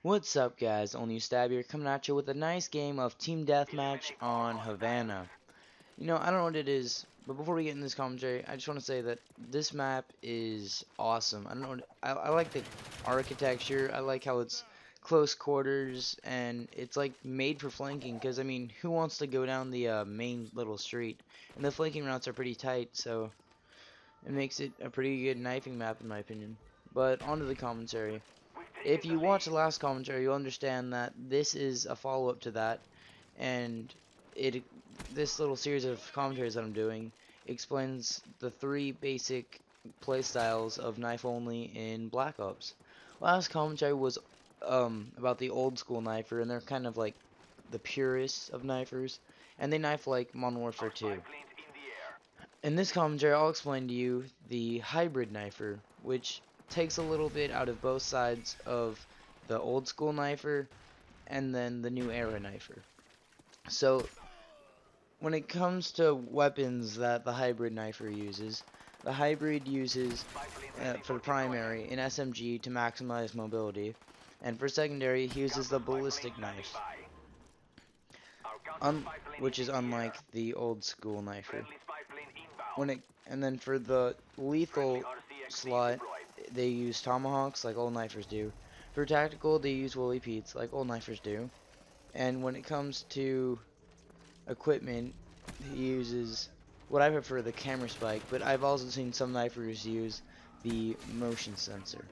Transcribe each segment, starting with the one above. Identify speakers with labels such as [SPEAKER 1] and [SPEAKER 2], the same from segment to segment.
[SPEAKER 1] What's up, guys? Only Stab here, coming at you with a nice game of Team Deathmatch on Havana. I don't know what it is, but before we get in this commentary, I just want to say that this map is awesome. I don't know I like the architecture. I like how it's close quarters, and it's like made for flanking, because, I mean, who wants to go down the main little street? And the flanking routes are pretty tight, so it makes it a pretty good knifing map, in my opinion. But onto the commentary. If you watch the last commentary, you'll understand that this is a follow-up to that, and it this little series of commentaries that I'm doing explains the three basic playstyles of knife only in Black Ops. Last commentary was about the old school knifer, and they're kind of like the purists of knifers, and they knife like Modern Warfare 2. In this commentary, I'll explain to you the hybrid knifer, which takes a little bit out of both sides of the old school knifer and then the new era knifer. So, when it comes to weapons that the hybrid knifer uses, the hybrid uses, for the primary, an SMG to maximize mobility, and for secondary, he uses the ballistic knife, which is unlike the old school knifer. And then for the lethal slot, they use tomahawks like all knifers do. For tactical, they use woolly peats like all knifers do. And when it comes to equipment, he uses what I prefer, the camera spike, but I've also seen some knifers use the motion sensor.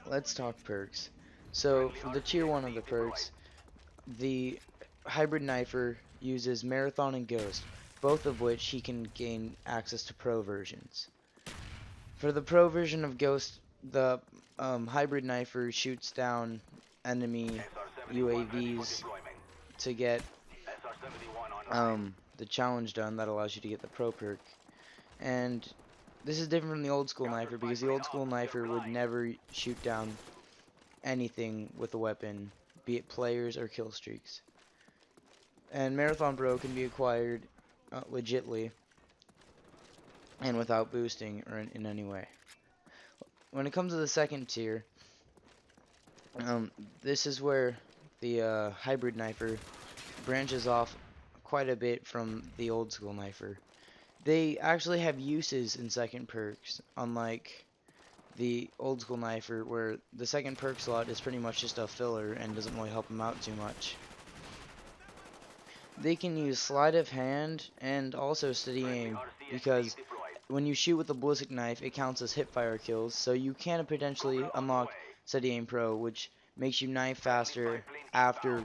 [SPEAKER 1] Let's talk perks. So for the tier 1 of the perks, the hybrid knifer uses Marathon and Ghost, both of which he can gain access to pro versions. For the pro version of Ghost, the hybrid knifer shoots down enemy UAVs to get the challenge done. That allows you to get the pro perk. And this is different from the old school knifer, because the old school knifer would never shoot down anything with a weapon, be it players or kill streaks. And Marathon Pro can be acquired legitly and without boosting or in any way. When it comes to the second tier, this is where the hybrid knifer branches off quite a bit from the old school knifer. They actually have uses in second perks, unlike the old school knifer, where the second perk slot is pretty much just a filler and doesn't really help them out too much. They can use sleight of hand and also steady aim, because when you shoot with the ballistic knife, it counts as hip-fire kills, so you can potentially unlock steady aim pro, which makes you knife faster after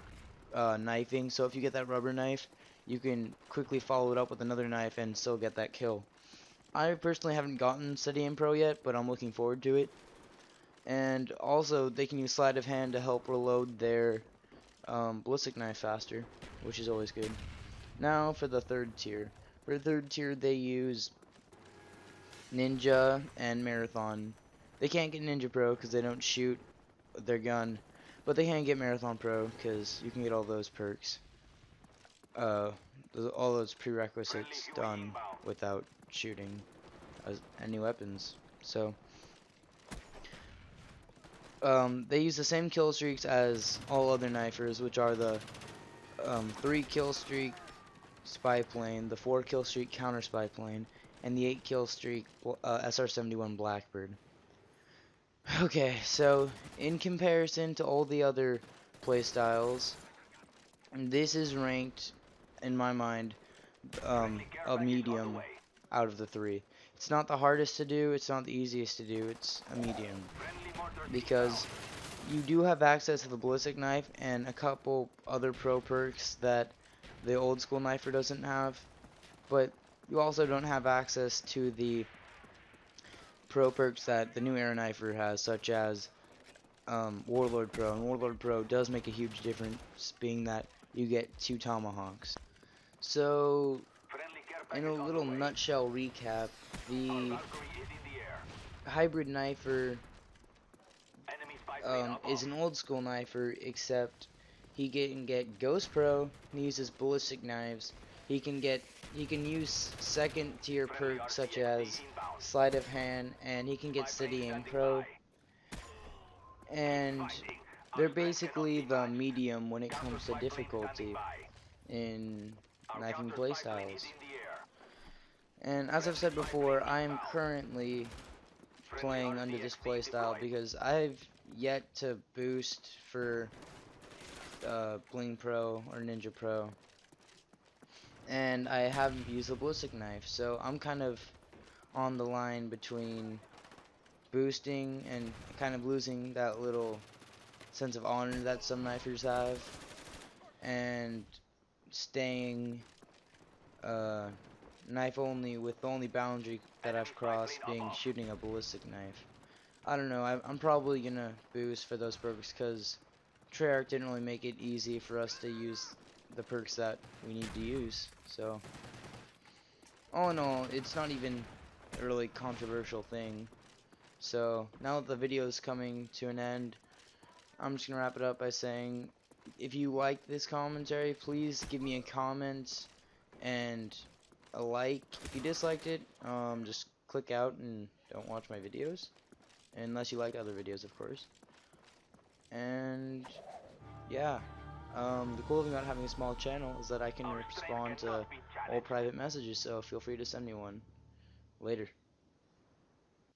[SPEAKER 1] knifing. So if you get that rubber knife, you can quickly follow it up with another knife and still get that kill. I personally haven't gotten steady aim pro yet, but I'm looking forward to it. And also, they can use sleight of hand to help reload their ballistic knife faster, which is always good. Now for the third tier. For the third tier, they use Ninja and Marathon. They can't get Ninja Pro because they don't shoot their gun, but they can get Marathon Pro because you can get all those perks. All those prerequisites done without shooting any weapons. So, they use the same kill streaks as all other knifers, which are the 3 kill streak spy plane, the 4 kill streak counter spy plane, and the 8 kill streak SR-71 Blackbird. Okay, so in comparison to all the other playstyles, this is ranked, in my mind, a medium out of the 3. It's not the hardest to do, it's not the easiest to do, it's a medium. Because you do have access to the ballistic knife and a couple other pro perks that the old school knifer doesn't have, but you also don't have access to the pro perks that the new era knifer has, such as Warlord Pro, and Warlord Pro does make a huge difference, being that you get 2 tomahawks. So, in a little nutshell recap, the hybrid knifer is an old school knifer, except he can get Ghost Pro. He uses ballistic knives. He can use second tier perks such as sleight of hand, and he can get steady aim pro. And they're basically the medium when it comes to difficulty in knifing playstyles. And as I've said before, I am currently playing under this playstyle because I've yet to boost for Bling Pro or Ninja Pro, and I haven't used the ballistic knife, so I'm kind of on the line between boosting and kind of losing that little sense of honor that some knifers have, and staying knife only, with the only boundary that I've crossed being shooting a ballistic knife. I don't know, I'm probably gonna boost for those perks because Treyarch didn't really make it easy for us to use the perks that we need to use. So, all in all, it's not even a really controversial thing. So, now that the video is coming to an end, I'm just gonna wrap it up by saying, if you like this commentary, please give me a comment and a like. If you disliked it, just click out and don't watch my videos, unless you like other videos, of course. And yeah, the cool thing about having a small channel is that I can respond to all private messages, so feel free to send me one. Later.